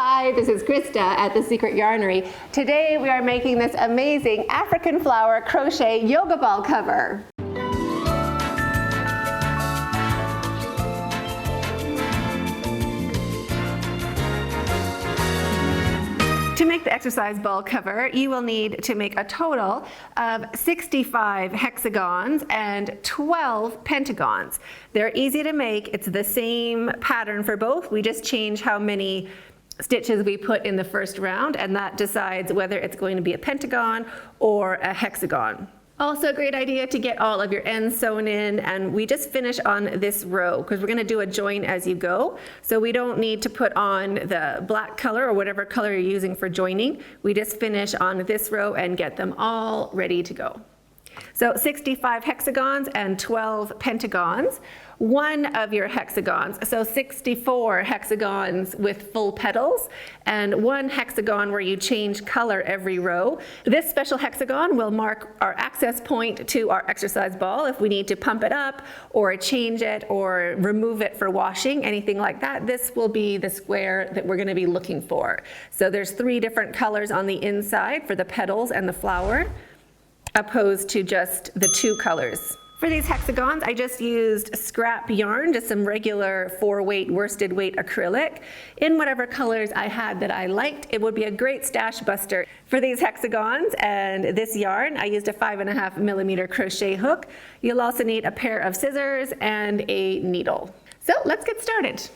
Hi, this is Krista at The Secret Yarnery. Today we are making this amazing African flower crochet yoga ball cover. To make the exercise ball cover, you will need to make a total of 65 hexagons and 12 pentagons. They're easy to make. It's the same pattern for both. We just change how many stitches we put in the first round, and that decides whether it's going to be a pentagon or a hexagon. Also a great idea to get all of your ends sewn in, and we just finish on this row because we're going to do a join as you go. So we don't need to put on the black color or whatever color you're using for joining. We just finish on this row and get them all ready to go. So 65 hexagons and 12 pentagons. One of your hexagons, so 64 hexagons with full petals, and one hexagon where you change color every row. This special hexagon will mark our access point to our exercise ball if we need to pump it up or change it or remove it for washing, anything like that. This will be the square that we're going to be looking for. So there's 3 different colors on the inside for the petals and the flower, opposed to just the 2 colors. For these hexagons, I just used scrap yarn, just some regular 4-weight worsted weight acrylic in whatever colors I had that I liked. It would be a great stash buster. For these hexagons and this yarn, I used a 5.5mm crochet hook. You'll also need a pair of scissors and a needle. So let's get started.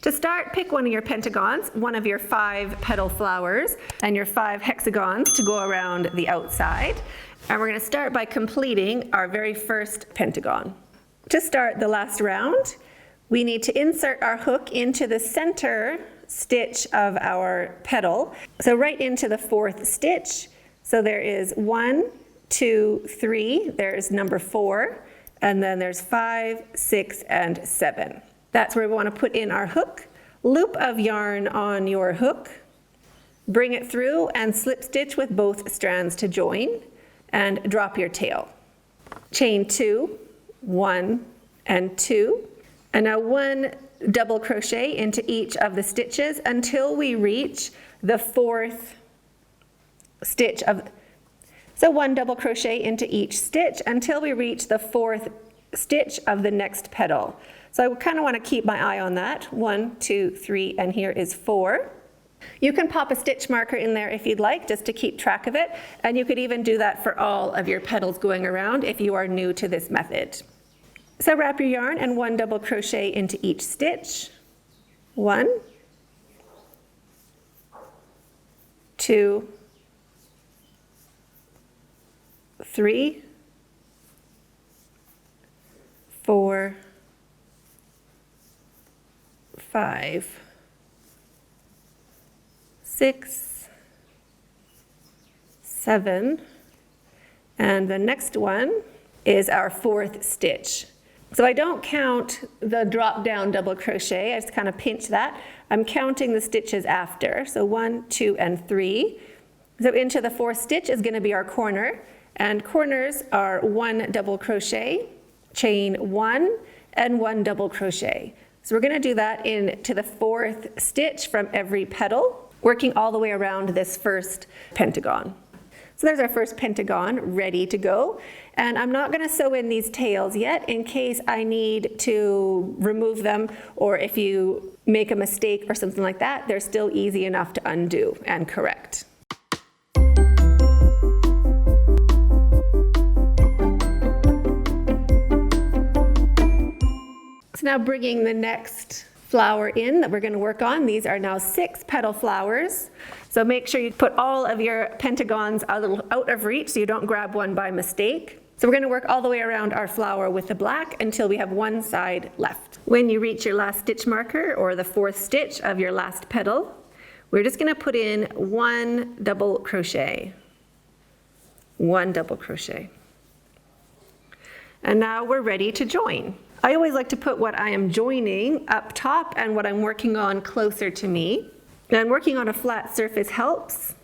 To start, pick one of your pentagons, one of your 5 petal flowers, and your 5 hexagons to go around the outside. And we're going to start by completing our very first pentagon. To start the last round, we need to insert our hook into the center stitch of our petal. So right into the 4th stitch. So there is 1, 2, 3, there's number 4, and then there's 5, 6, and 7. That's where we want to put in our hook. Loop of yarn on your hook, bring it through and slip stitch with both strands to join, and drop your tail. Chain 2, 1 and 2, and now 1 double crochet into each of the stitches until we reach the 4th stitch of, so 1 double crochet into each stitch until we reach the 4th stitch of the next petal. So I kind of want to keep my eye on that. 1, 2, 3, and here is 4. You can pop a stitch marker in there if you'd like, just to keep track of it. And you could even do that for all of your petals going around if you are new to this method. So wrap your yarn and 1 double crochet into each stitch. 1, 2, 3, 4, 5, 6, 7, and the next one is our 4th stitch. So I don't count the drop down double crochet, I just kind of pinch that. I'm counting the stitches after, so 1, 2, and 3. So into the 4th stitch is going to be our corner, and corners are 1 double crochet, chain 1, and 1 double crochet. So we're going to do that into the 4th stitch from every petal, working all the way around this first pentagon. So there's our first pentagon ready to go. And I'm not going to sew in these tails yet in case I need to remove them, or if you make a mistake or something like that, they're still easy enough to undo and correct. So now bringing the next flower in that we're going to work on. These are now 6 petal flowers. So make sure you put all of your pentagons a little out of reach so you don't grab one by mistake. So we're going to work all the way around our flower with the black until we have one side left. When you reach your last stitch marker, or the 4th stitch of your last petal, we're just going to put in 1 double crochet. 1 double crochet. And now we're ready to join. I always like to put what I am joining up top and what I'm working on closer to me. And working on a flat surface helps.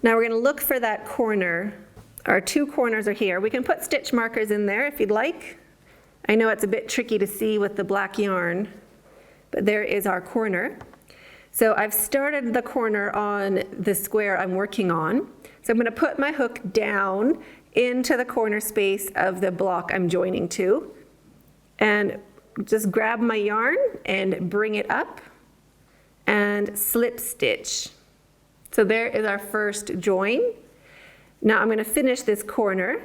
Now we're going to look for that corner. Our two corners are here. We can put stitch markers in there if you'd like. I know it's a bit tricky to see with the black yarn, but there is our corner. So I've started the corner on the square I'm working on. So I'm going to put my hook down into the corner space of the block I'm joining to, and just grab my yarn and bring it up and slip stitch. So there is our first join. Now I'm going to finish this corner.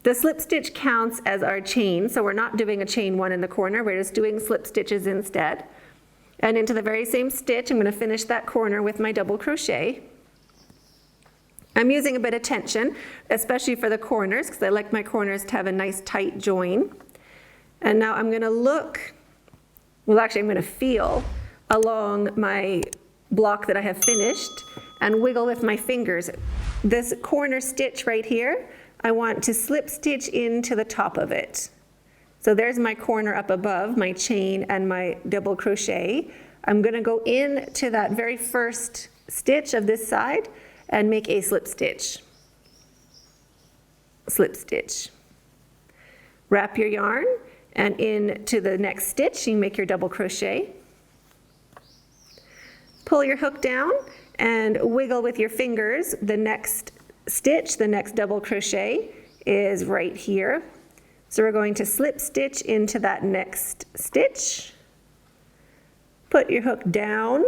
The slip stitch counts as our chain, so we're not doing a chain one in the corner, we're just doing slip stitches instead. And into the very same stitch, I'm going to finish that corner with my double crochet. I'm using a bit of tension, especially for the corners, because I like my corners to have a nice tight join. And now I'm going to look, well actually I'm going to feel along my block that I have finished and wiggle with my fingers. This corner stitch right here, I want to slip stitch into the top of it. So there's my corner up above, my chain and my double crochet. I'm going to go into that very first stitch of this side and make a slip stitch. Slip stitch. Wrap your yarn and into the next stitch you make your double crochet. Pull your hook down and wiggle with your fingers. The next stitch, the next double crochet is right here. So we're going to slip stitch into that next stitch. Put your hook down,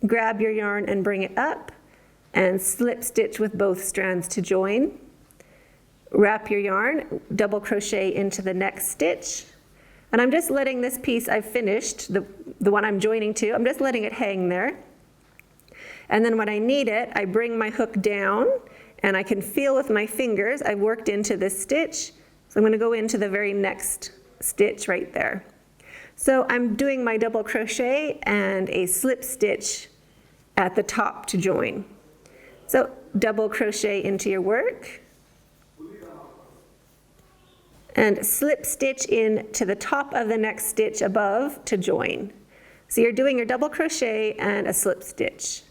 grab your yarn and bring it up, and slip stitch with both strands to join. Wrap your yarn, double crochet into the next stitch. And I'm just letting this piece I've finished, the one I'm joining to, I'm just letting it hang there. And then when I need it, I bring my hook down and I can feel with my fingers, I've worked into this stitch. So I'm going to go into the very next stitch right there. So I'm doing my double crochet and a slip stitch at the top to join. So double crochet into your work and slip stitch in to the top of the next stitch above to join. So you're doing your double crochet and a slip stitch.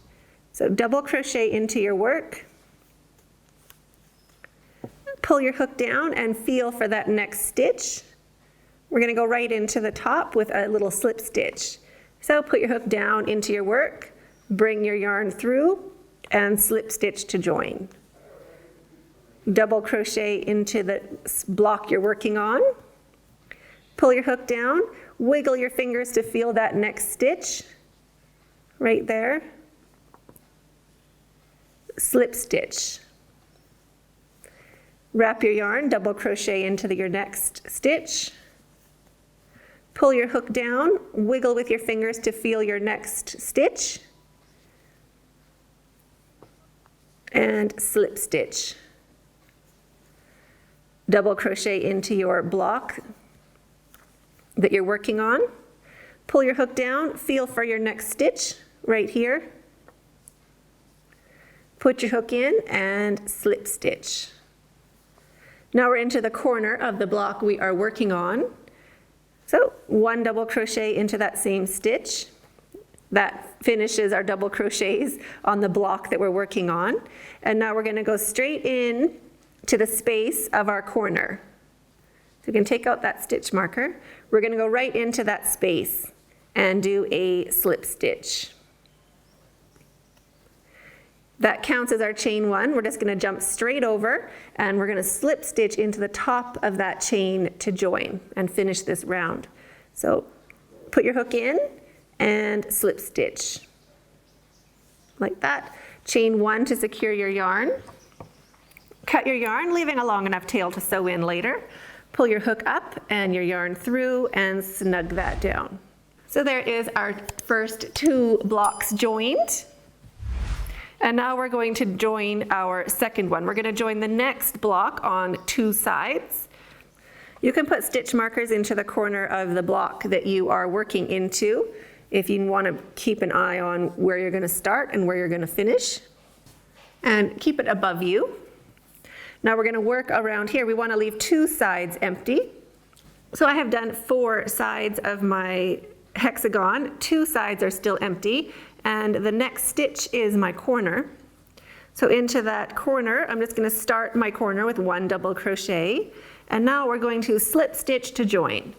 So double crochet into your work, pull your hook down and feel for that next stitch. We're going to go right into the top with a little slip stitch. So put your hook down into your work, bring your yarn through and slip stitch to join. Double crochet into the block you're working on. Pull your hook down, wiggle your fingers to feel that next stitch right there. Slip stitch. Wrap your yarn, double crochet into your next stitch. Pull your hook down, wiggle with your fingers to feel your next stitch. And slip stitch. Double crochet into your block that you're working on. Pull your hook down, feel for your next stitch right here. Put your hook in and slip stitch. Now we're into the corner of the block we are working on. So one double crochet into that same stitch. That finishes our double crochets on the block that we're working on. And now we're going to go straight in to the space of our corner. So we can take out that stitch marker. We're going to go right into that space and do a slip stitch. That counts as our chain one. We're just going to jump straight over and we're going to slip stitch into the top of that chain to join and finish this round. So put your hook in and slip stitch like that. Chain one to secure your yarn. Cut your yarn, leaving a long enough tail to sew in later. Pull your hook up and your yarn through and snug that down. So there is our first two blocks joined. And now we're going to join our second one. We're going to join the next block on two sides. You can put stitch markers into the corner of the block that you are working into if you want to keep an eye on where you're going to start and where you're going to finish. And keep it above you. Now we're going to work around here. We want to leave two sides empty. So I have done 4 sides of my hexagon. 2 sides are still empty, and the next stitch is my corner. So into that corner, I'm just going to start my corner with 1 double crochet, and now we're going to slip stitch to join.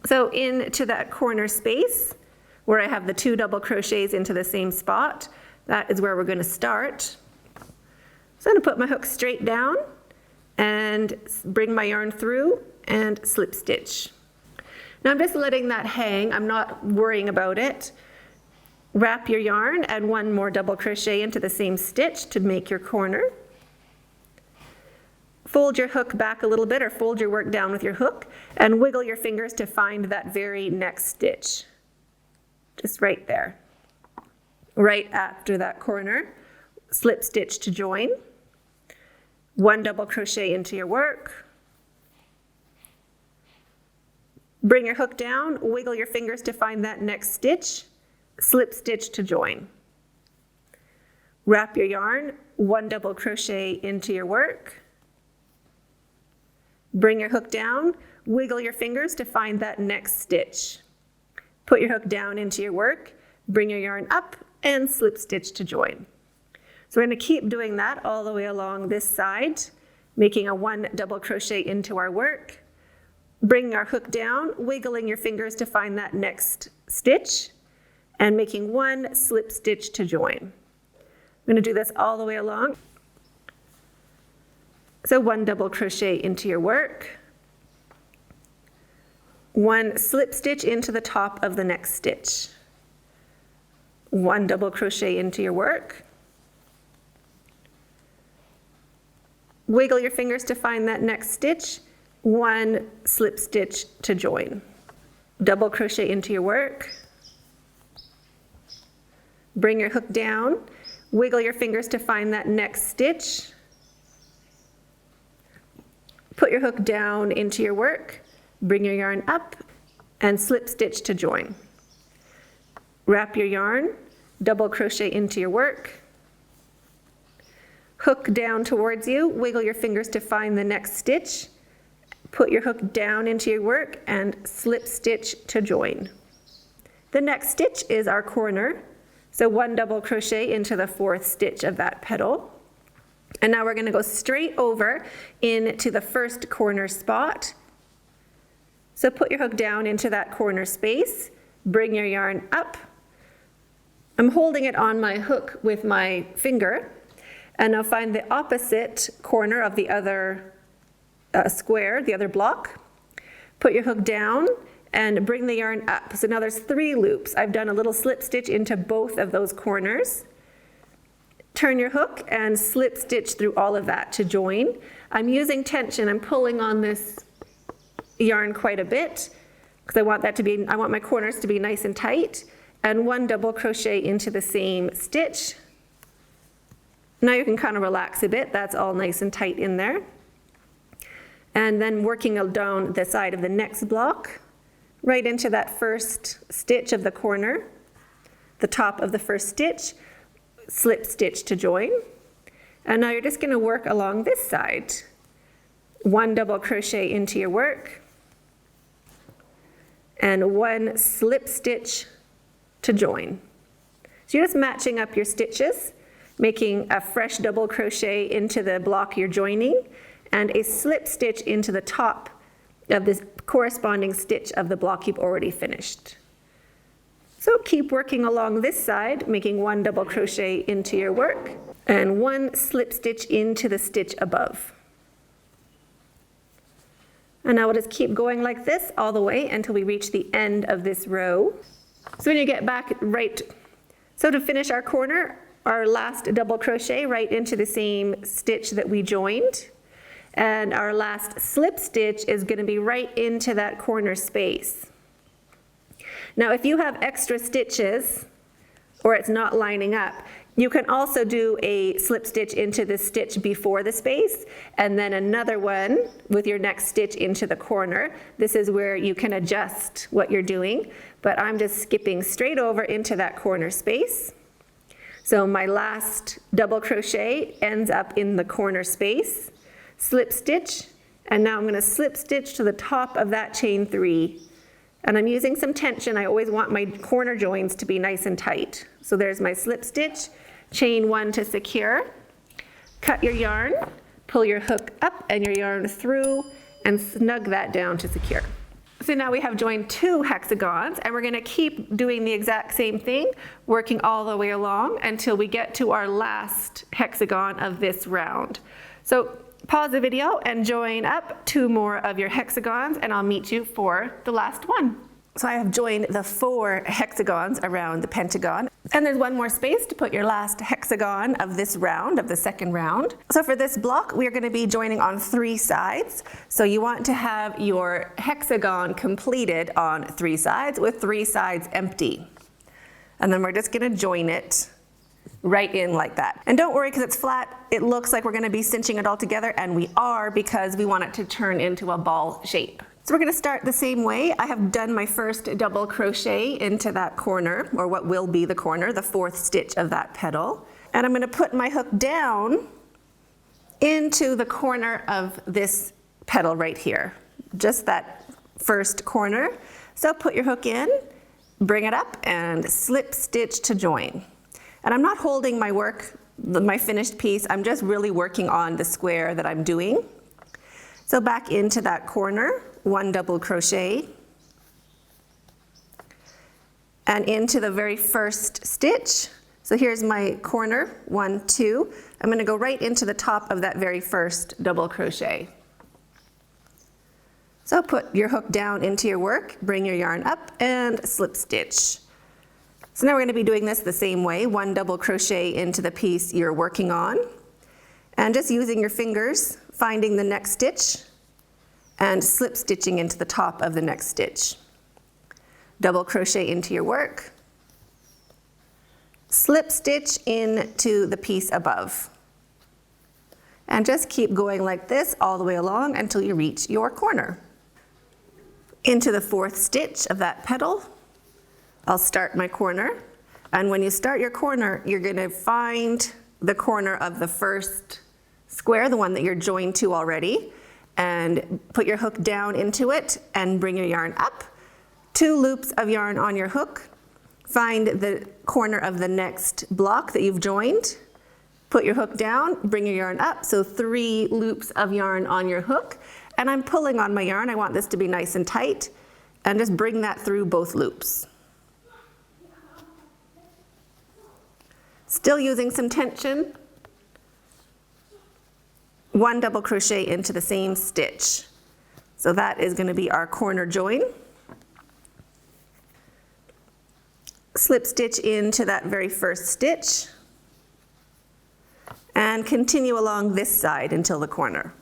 So into that corner space where I have the 2 double crochets into the same spot, that is where we're going to start. So I'm going to put my hook straight down and bring my yarn through and slip stitch. Now I'm just letting that hang, I'm not worrying about it. Wrap your yarn, add 1 more double crochet into the same stitch to make your corner. Fold your hook back a little bit, or fold your work down with your hook, and wiggle your fingers to find that very next stitch. Just right there. Right after that corner, slip stitch to join. 1 double crochet into your work. Bring your hook down, wiggle your fingers to find that next stitch, slip stitch to join. Wrap your yarn, 1 double crochet into your work. Bring your hook down, wiggle your fingers to find that next stitch. Put your hook down into your work, bring your yarn up, and slip stitch to join. So we're going to keep doing that all the way along this side, making a 1 double crochet into our work. Bringing our hook down, wiggling your fingers to find that next stitch, and making 1 slip stitch to join. I'm going to do this all the way along. So 1 double crochet into your work, 1 slip stitch into the top of the next stitch, 1 double crochet into your work, wiggle your fingers to find that next stitch, 1 slip stitch to join. Double crochet into your work. Bring your hook down, wiggle your fingers to find that next stitch. Put your hook down into your work, bring your yarn up, and slip stitch to join. Wrap your yarn, double crochet into your work. Hook down towards you, wiggle your fingers to find the next stitch. Put your hook down into your work and slip stitch to join. The next stitch is our corner. So 1 double crochet into the 4th stitch of that petal. And now we're going to go straight over into the first corner spot. So put your hook down into that corner space, bring your yarn up. I'm holding it on my hook with my finger, and now find the opposite corner of the other square, the other block. Put your hook down and bring the yarn up. So now there's 3 loops. I've done a little slip stitch into both of those corners. Turn your hook and slip stitch through all of that to join. I'm using tension. I'm pulling on this yarn quite a bit because I want my corners to be nice and tight. And 1 double crochet into the same stitch. Now you can kind of relax a bit. That's all nice and tight in there. And then working down the side of the next block, right into that first stitch of the corner, the top of the first stitch, slip stitch to join. And now you're just going to work along this side. 1 double crochet into your work, and 1 slip stitch to join. So you're just matching up your stitches, making a fresh double crochet into the block you're joining, and a slip stitch into the top of this corresponding stitch of the block you've already finished. So keep working along this side, making 1 double crochet into your work, and 1 slip stitch into the stitch above. And now we'll just keep going like this all the way until we reach the end of this row. So when you get back so to finish our corner, our last double crochet right into the same stitch that we joined. And our last slip stitch is going to be right into that corner space. Now if you have extra stitches or it's not lining up, you can also do a slip stitch into the stitch before the space and then another one with your next stitch into the corner. This is where you can adjust what you're doing, but I'm just skipping straight over into that corner space. So my last double crochet ends up in the corner space, slip stitch And now I'm going to slip stitch to the top of that chain 3. And I'm using some tension. I always want my corner joins to be nice and tight. So there's my slip stitch, chain 1 to secure. Cut your yarn, pull your hook up and your yarn through, and snug that down to secure. So now we have joined 2 hexagons, and we're going to keep doing the exact same thing, working all the way along until we get to our last hexagon of this round. So pause the video and join up 2 more of your hexagons, and I'll meet you for the last one. So I have joined the 4 hexagons around the pentagon, and there's 1 more space to put your last hexagon of this round, of the second round. So for this block, we are going to be joining on 3 sides. So you want to have your hexagon completed on 3 sides with 3 sides empty. And then we're just going to join it right in like that. And don't worry, because it's flat, it looks like we're going to be cinching it all together, and we are, because we want it to turn into a ball shape. So we're going to start the same way. I have done my first double crochet into that corner, or what will be the corner, the 4th stitch of that petal. And I'm going to put my hook down into the corner of this petal right here, just that first corner. So put your hook in, bring it up, and slip stitch to join. And I'm not holding my work, my finished piece, I'm just really working on the square that I'm doing. So back into that corner, 1 double crochet, and into the very first stitch. So here's my corner, 1, 2. I'm going to go right into the top of that very first double crochet. So put your hook down into your work, bring your yarn up, and slip stitch. So now we're going to be doing this the same way, 1 double crochet into the piece you're working on, and just using your fingers, finding the next stitch, and slip stitching into the top of the next stitch. Double crochet into your work, slip stitch into the piece above. And just keep going like this all the way along until you reach your corner. Into the 4th stitch of that petal, I'll start my corner. And when you start your corner, you're going to find the corner of the first square, the one that you're joined to already, and put your hook down into it and bring your yarn up. 2 loops of yarn on your hook. Find the corner of the next block that you've joined. Put your hook down, bring your yarn up. So 3 loops of yarn on your hook. And I'm pulling on my yarn. I want this to be nice and tight. And just bring that through both loops. Still using some tension. 1 double crochet into the same stitch. So that is going to be our corner join. Slip stitch into that very first stitch. And continue along this side until the corner.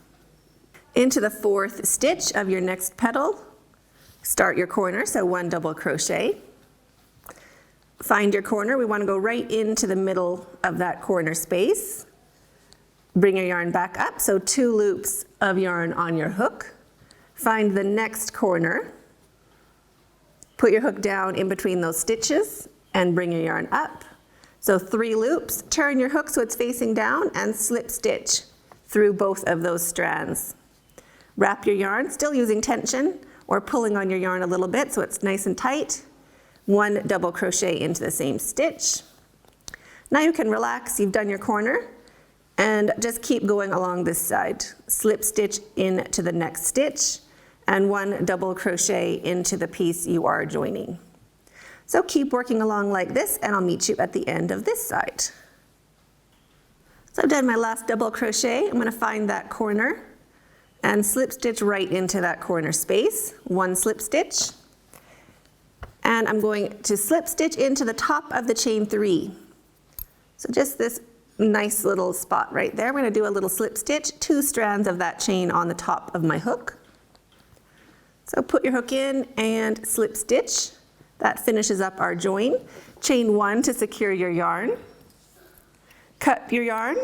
Into the 4th stitch of your next petal. Start your corner, so 1 double crochet. Find your corner. We want to go right into the middle of that corner space. Bring your yarn back up, so 2 loops of yarn on your hook. Find the next corner. Put your hook down in between those stitches and bring your yarn up. So 3 loops, turn your hook so it's facing down and slip stitch through both of those strands. Wrap your yarn, still using tension or pulling on your yarn a little bit so it's nice and tight. 1 double crochet into the same stitch. Now you can relax, you've done your corner, and just keep going along this side. Slip stitch into the next stitch and 1 double crochet into the piece you are joining. So keep working along like this, and I'll meet you at the end of this side. So I've done my last double crochet. I'm going to find that corner and slip stitch right into that corner space. 1 slip stitch. And I'm going to slip stitch into the top of the chain 3. So just this nice little spot right there. I'm going to do a little slip stitch, 2 strands of that chain on the top of my hook. So put your hook in and slip stitch. That finishes up our join. Chain 1 to secure your yarn. Cut your yarn,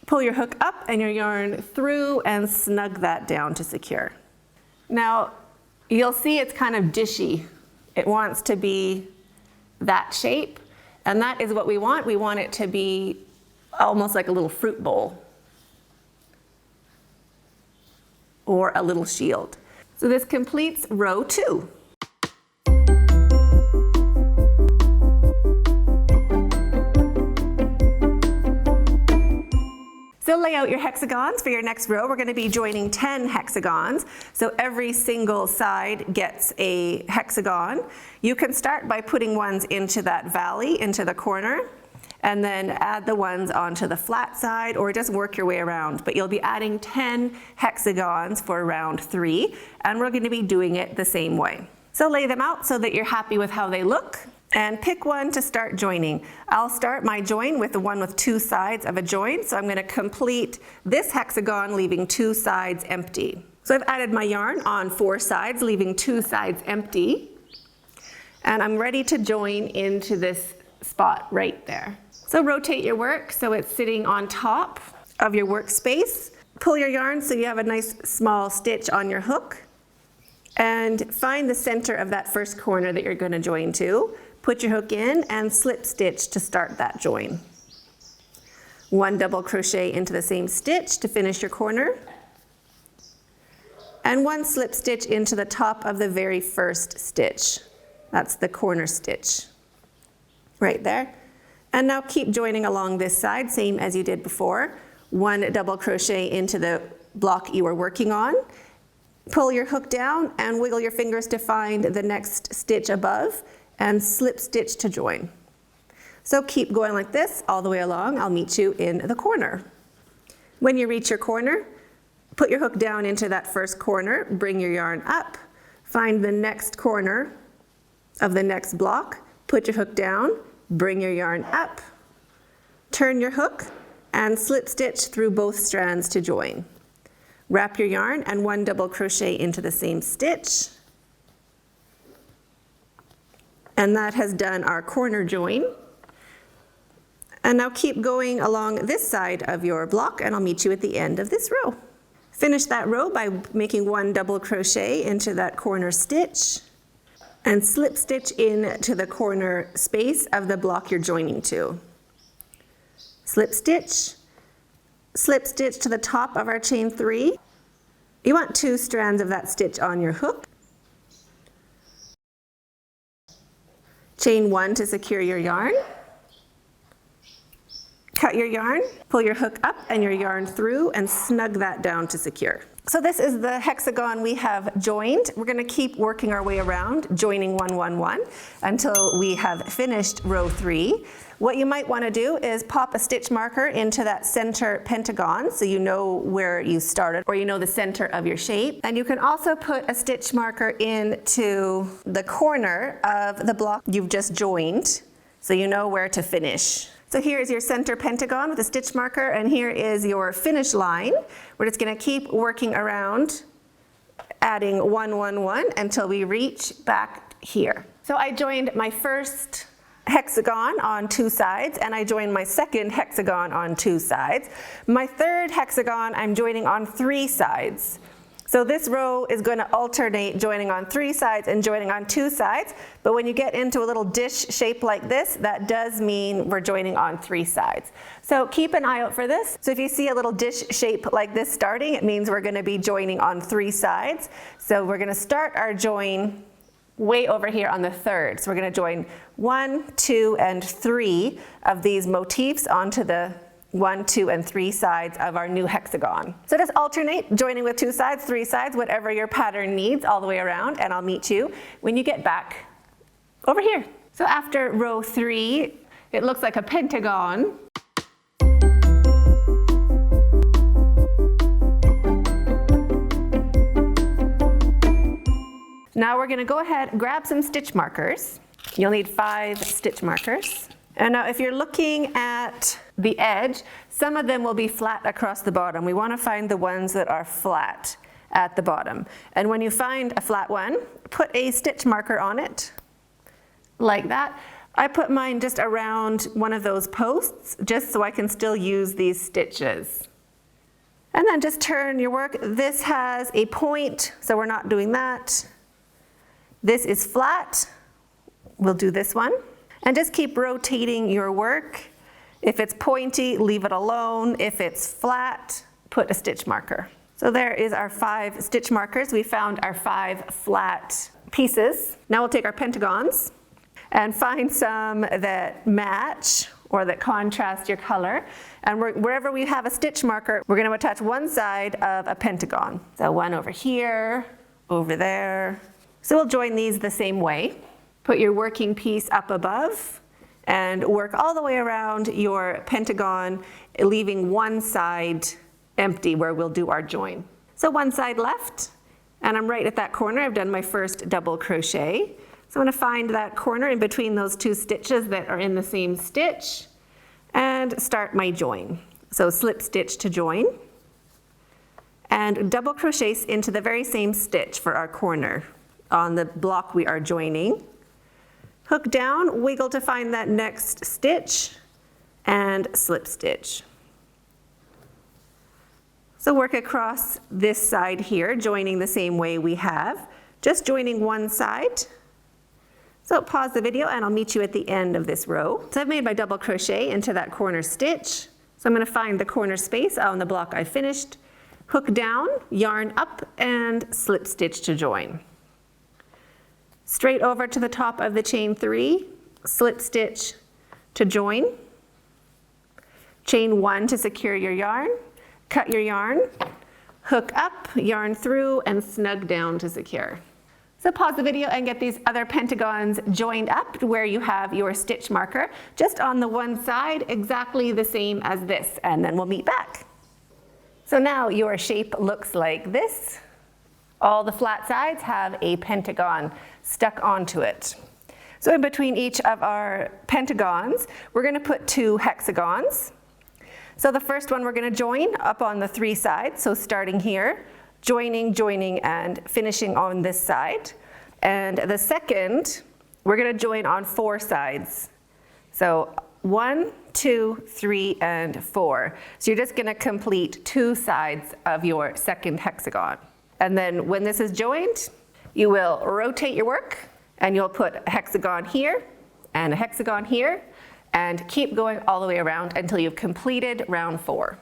pull your hook up and your yarn through and snug that down to secure. Now you'll see it's kind of dishy. It wants to be that shape, and that is what we want. We want it to be almost like a little fruit bowl. or a little shield. So this completes row 2. So lay out your hexagons for your next row. We're going to be joining 10 hexagons. So every single side gets a hexagon. You can start by putting ones into that valley, into the corner, and then add the ones onto the flat side, or just work your way around. But you'll be adding 10 hexagons for round 3, and we're going to be doing it the same way. So lay them out so that you're happy with how they look. And pick one to start joining. I'll start my join with the one with 2 sides of a join. So I'm going to complete this hexagon, leaving 2 sides empty. So I've added my yarn on 4 sides, leaving 2 sides empty. And I'm ready to join into this spot right there. So rotate your work so it's sitting on top of your workspace. Pull your yarn so you have a nice small stitch on your hook. And find the center of that first corner that you're going to join to. Put your hook in and slip stitch to start that join. 1 double crochet into the same stitch to finish your corner. And 1 slip stitch into the top of the very first stitch. That's the corner stitch right there. And now keep joining along this side, same as you did before. 1 double crochet into the block you were working on. Pull your hook down and wiggle your fingers to find the next stitch above and slip stitch to join. So keep going like this all the way along. I'll meet you in the corner. When you reach your corner, put your hook down into that first corner, bring your yarn up, find the next corner of the next block, put your hook down, bring your yarn up, turn your hook, and slip stitch through both strands to join. Wrap your yarn and 1 double crochet into the same stitch. And that has done our corner join. And now keep going along this side of your block, and I'll meet you at the end of this row. Finish that row by making 1 double crochet into that corner stitch and slip stitch into the corner space of the block you're joining to. Slip stitch to the top of our chain 3. You want 2 strands of that stitch on your hook. Chain 1 to secure your yarn. Cut your yarn, pull your hook up and your yarn through, and snug that down to secure. So this is the hexagon we have joined. We're going to keep working our way around, joining 1, 1, 1 until we have finished row 3. What you might want to do is pop a stitch marker into that center pentagon so you know where you started, or you know the center of your shape. And you can also put a stitch marker into the corner of the block you've just joined so you know where to finish. So here is your center pentagon with a stitch marker, and here is your finish line. We're just going to keep working around, adding 1, 1, 1 until we reach back here. So I joined my first hexagon on 2 sides, and I joined my second hexagon on 2 sides. My third hexagon I'm joining on 3 sides. So this row is going to alternate joining on 3 sides and joining on 2 sides, but when you get into a little dish shape like this, that does mean we're joining on 3 sides. So keep an eye out for this. So if you see a little dish shape like this starting, it means we're going to be joining on 3 sides. So we're going to start our join way over here on the third. So we're going to join 1, 2, and 3 of these motifs onto the 1, 2, and 3 sides of our new hexagon. So just alternate joining with 2 sides, 3 sides, whatever your pattern needs all the way around, and I'll meet you when you get back over here. So after row 3, it looks like a pentagon. Now we're going to go ahead and grab some stitch markers. You'll need 5 stitch markers. And now if you're looking at the edge, some of them will be flat across the bottom. We want to find the ones that are flat at the bottom. And when you find a flat one, put a stitch marker on it, like that. I put mine just around one of those posts, just so I can still use these stitches. And then just turn your work. This has a point, so we're not doing that. This is flat. We'll do this one. And just keep rotating your work. If it's pointy, leave it alone. If it's flat, put a stitch marker. So there is our 5 stitch markers. We found our 5 flat pieces. Now we'll take our pentagons and find some that match or that contrast your color. And wherever we have a stitch marker, we're going to attach one side of a pentagon. So one over here, over there. So we'll join these the same way. Put your working piece up above and work all the way around your pentagon, leaving one side empty where we'll do our join. So one side left, and I'm right at that corner. I've done my first double crochet. So I'm going to find that corner in between those 2 stitches that are in the same stitch and start my join. So slip stitch to join and double crochet into the very same stitch for our corner on the block we are joining. Hook down, wiggle to find that next stitch and slip stitch. So work across this side here, joining the same way we have, just joining one side. So pause the video and I'll meet you at the end of this row. So I've made my double crochet into that corner stitch. So I'm going to find the corner space on the block I finished, hook down, yarn up, and slip stitch to join. Straight over to the top of the chain 3, slip stitch to join. Chain 1 to secure your yarn. Cut your yarn, hook up, yarn through, and snug down to secure. So pause the video and get these other pentagons joined up where you have your stitch marker, just on the one side, exactly the same as this, and then we'll meet back. So now your shape looks like this. All the flat sides have a pentagon stuck onto it. So in between each of our pentagons, we're going to put 2 hexagons. So the first one we're going to join up on the 3 sides, so starting here, joining, joining, and finishing on this side. And the second, we're going to join on 4 sides. So 1, 2, 3, and 4. So you're just going to complete 2 sides of your second hexagon. And then when this is joined, you will rotate your work, and you'll put a hexagon here, and a hexagon here, and keep going all the way around until you've completed round 4.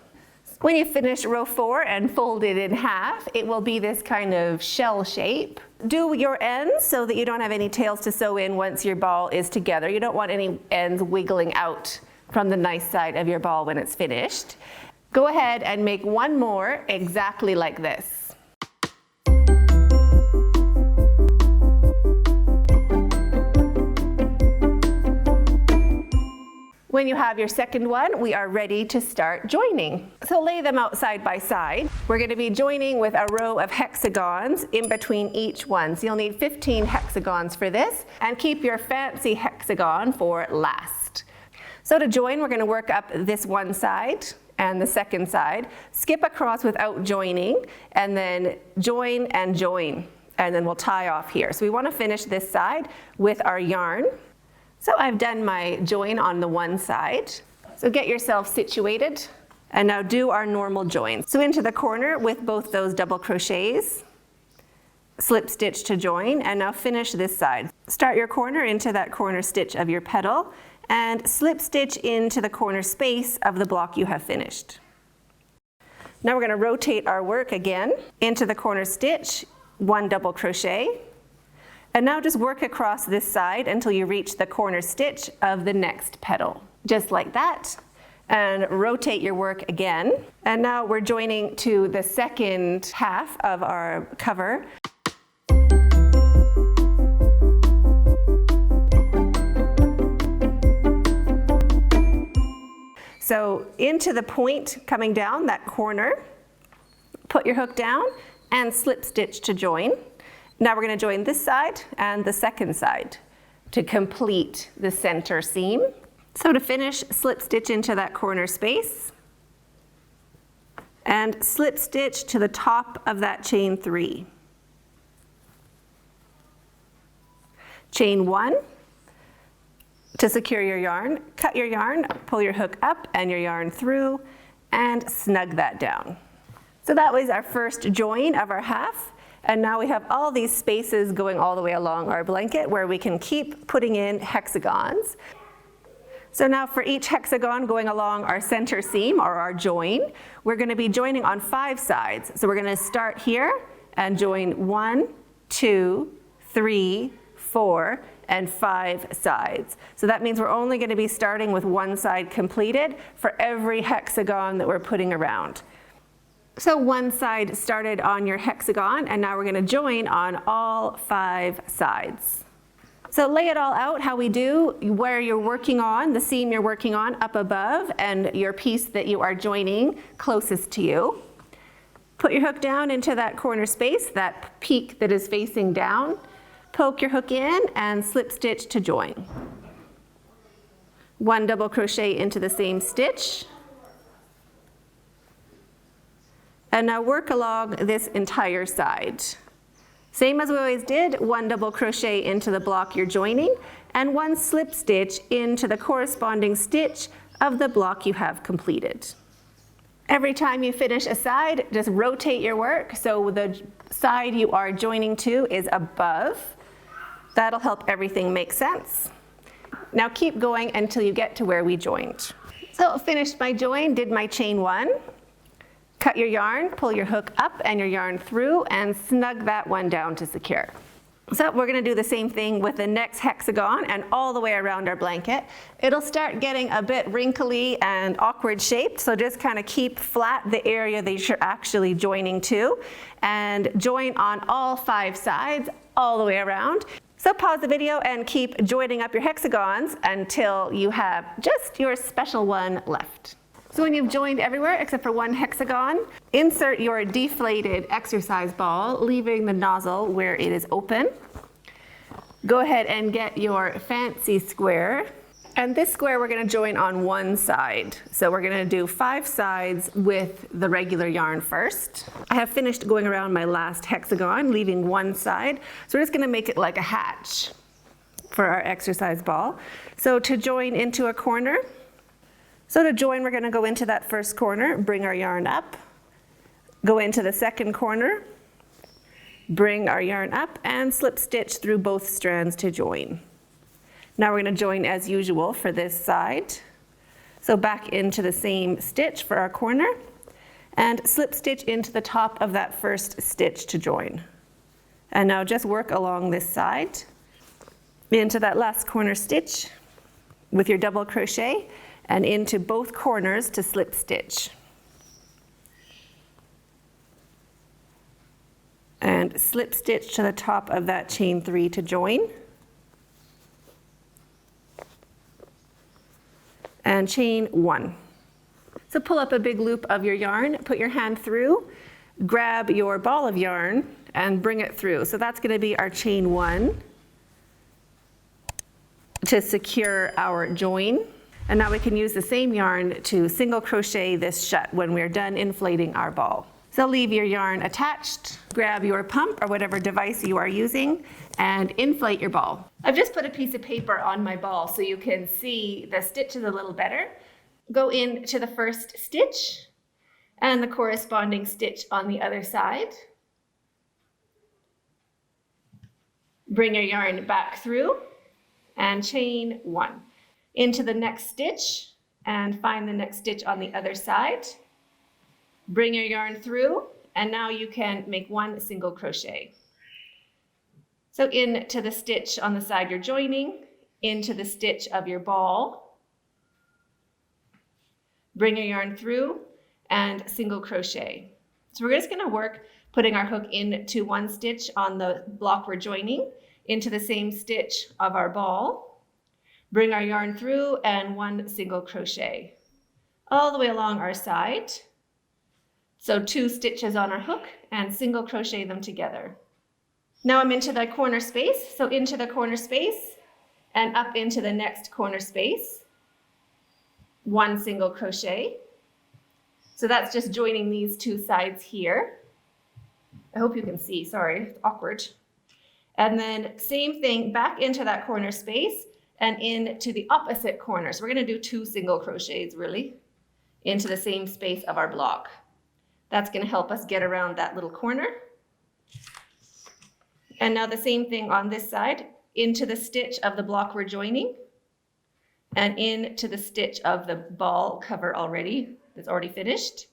When you finish row 4 and fold it in half, it will be this kind of shell shape. Do your ends so that you don't have any tails to sew in once your ball is together. You don't want any ends wiggling out from the nice side of your ball when it's finished. Go ahead and make one more exactly like this. When you have your second one, we are ready to start joining. So lay them out side by side. We're going to be joining with a row of hexagons in between each one. So you'll need 15 hexagons for this, and keep your fancy hexagon for last. So to join, we're going to work up this one side and the second side, skip across without joining, and then join and join, and then we'll tie off here. So we want to finish this side with our yarn. So I've done my join on the one side. So get yourself situated and now do our normal join. So into the corner with both those double crochets, slip stitch to join, and now finish this side. Start your corner into that corner stitch of your petal and slip stitch into the corner space of the block you have finished. Now we're going to rotate our work again into the corner stitch, 1 double crochet. And now just work across this side until you reach the corner stitch of the next petal. Just like that. And rotate your work again. And now we're joining to the second half of our cover. So into the point coming down that corner, put your hook down and slip stitch to join. Now we're going to join this side and the second side to complete the center seam. So to finish, slip stitch into that corner space and slip stitch to the top of that chain 3. Chain 1 to secure your yarn, cut your yarn, pull your hook up and your yarn through, and snug that down. So that was our first join of our half. And now we have all these spaces going all the way along our blanket where we can keep putting in hexagons. So now for each hexagon going along our center seam or our join, we're going to be joining on 5 sides. So we're going to start here and join 1, 2, 3, 4, and 5 sides. So that means we're only going to be starting with 1 side completed for every hexagon that we're putting around. So 1 side started on your hexagon, and now we're going to join on all 5 sides. So lay it all out how we do, where you're working on, the seam you're working on up above, and your piece that you are joining closest to you. Put your hook down into that corner space, that peak that is facing down. Poke your hook in and slip stitch to join. 1 double crochet into the same stitch. And now work along this entire side. Same as we always did, 1 double crochet into the block you're joining and 1 slip stitch into the corresponding stitch of the block you have completed. Every time you finish a side, just rotate your work so the side you are joining to is above. That'll help everything make sense. Now keep going until you get to where we joined. So finished my join, did my chain 1. Cut your yarn, pull your hook up and your yarn through, and snug that one down to secure. So we're going to do the same thing with the next hexagon and all the way around our blanket. It'll start getting a bit wrinkly and awkward shaped, so just kind of keep flat the area that you're actually joining to, and join on all 5 sides all the way around. So pause the video and keep joining up your hexagons until you have just your special one left. So when you've joined everywhere except for 1 hexagon, insert your deflated exercise ball, leaving the nozzle where it is open. Go ahead and get your fancy square. And this square we're going to join on 1 side. So we're going to do 5 sides with the regular yarn first. I have finished going around my last hexagon, leaving 1 side. So we're just going to make it like a hatch for our exercise ball. So to join into a corner, we're going to go into that first corner, bring our yarn up, go into the second corner, bring our yarn up, and slip stitch through both strands to join. Now we're going to join as usual for this side. So back into the same stitch for our corner, and slip stitch into the top of that first stitch to join. And now just work along this side, into that last corner stitch with your double crochet, and into both corners to slip stitch. And slip stitch to the top of that chain 3 to join. And chain 1. So pull up a big loop of your yarn, put your hand through, grab your ball of yarn and bring it through. So that's going to be our chain 1 to secure our join. And now we can use the same yarn to single crochet this shut when we're done inflating our ball. So leave your yarn attached, grab your pump or whatever device you are using, and inflate your ball. I've just put a piece of paper on my ball so you can see the stitches a little better. Go into the first stitch and the corresponding stitch on the other side. Bring your yarn back through and chain 1. Into the next stitch and find the next stitch on the other side. Bring your yarn through, and now you can make 1 single crochet. So into the stitch on the side you're joining, into the stitch of your ball. Bring your yarn through and single crochet. So we're just going to work putting our hook into 1 stitch on the block we're joining, into the same stitch of our ball. Bring our yarn through and 1 single crochet all the way along our side. So 2 stitches on our hook and single crochet them together. Now I'm into the corner space. So into the corner space and up into the next corner space. 1 single crochet. So that's just joining these 2 sides here. I hope you can see, sorry, it's awkward. And then same thing back into that corner space and into the opposite corner. So we're going to do 2 single crochets really into the same space of our block. That's going to help us get around that little corner. And now the same thing on this side, into the stitch of the block we're joining and into the stitch of the ball cover already, that's already finished,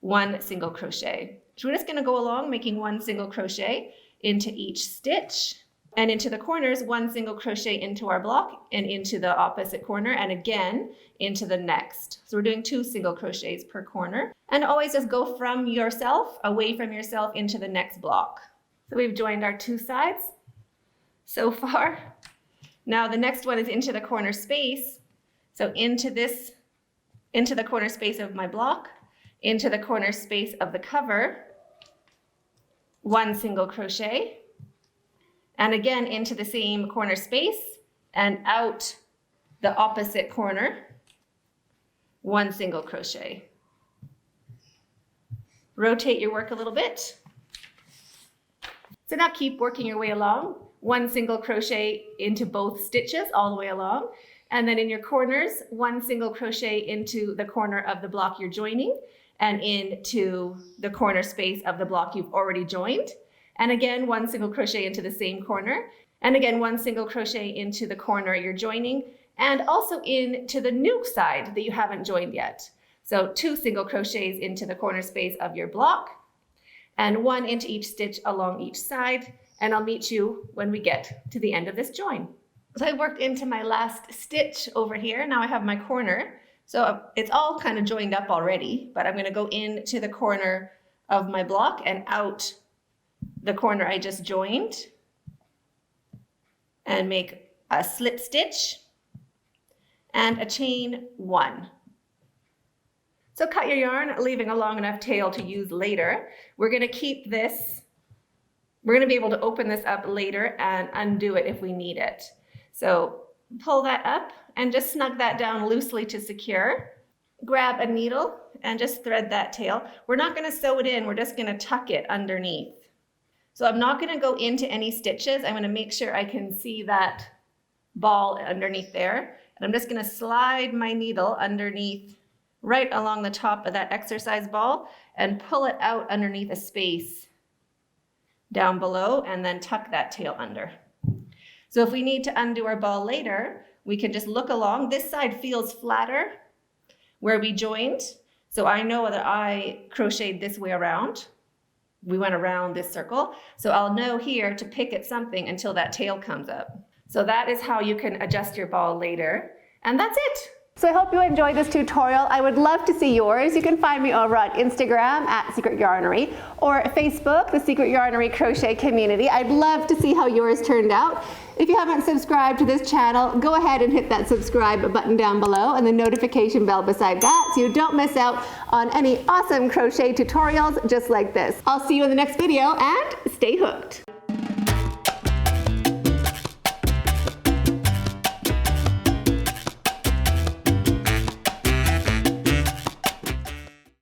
1 single crochet. So we're just going to go along making 1 single crochet into each stitch, and into the corners 1 single crochet into our block and into the opposite corner, and again into the next. So we're doing 2 single crochets per corner, and always just go from yourself, away from yourself, into the next block. So we've joined our 2 sides so far. Now the next one is into the corner space. So into the corner space of my block, into the corner space of the cover, 1 single crochet, and again into the same corner space and out the opposite corner, 1 single crochet. Rotate your work a little bit. So now keep working your way along. 1 single crochet into both stitches all the way along. And then in your corners, 1 single crochet into the corner of the block you're joining and into the corner space of the block you've already joined. And again, 1 single crochet into the same corner. And again, 1 single crochet into the corner you're joining and also into the new side that you haven't joined yet. So 2 single crochets into the corner space of your block and 1 into each stitch along each side. And I'll meet you when we get to the end of this join. So I worked into my last stitch over here. Now I have my corner. So it's all kind of joined up already, but I'm going to go into the corner of my block and out the corner I just joined and make a slip stitch and a chain 1. So cut your yarn, leaving a long enough tail to use later. We're going to keep this. We're going to be able to open this up later and undo it if we need it. So pull that up and just snug that down loosely to secure. Grab a needle and just thread that tail. We're not going to sew it in, we're just going to tuck it underneath. So I'm not going to go into any stitches. I'm going to make sure I can see that ball underneath there. And I'm just going to slide my needle underneath, right along the top of that exercise ball, and pull it out underneath a space down below and then tuck that tail under. So if we need to undo our ball later, we can just look along. This side feels flatter where we joined. So I know that I crocheted this way around. We went around this circle. So I'll know here to pick at something until that tail comes up. So that is how you can adjust your ball later. And that's it. So I hope you enjoyed this tutorial. I would love to see yours. You can find me over on Instagram at Secret Yarnery or Facebook, the Secret Yarnery Crochet Community. I'd love to see how yours turned out. If you haven't subscribed to this channel, go ahead and hit that subscribe button down below and the notification bell beside that so you don't miss out on any awesome crochet tutorials just like this. I'll see you in the next video and stay hooked.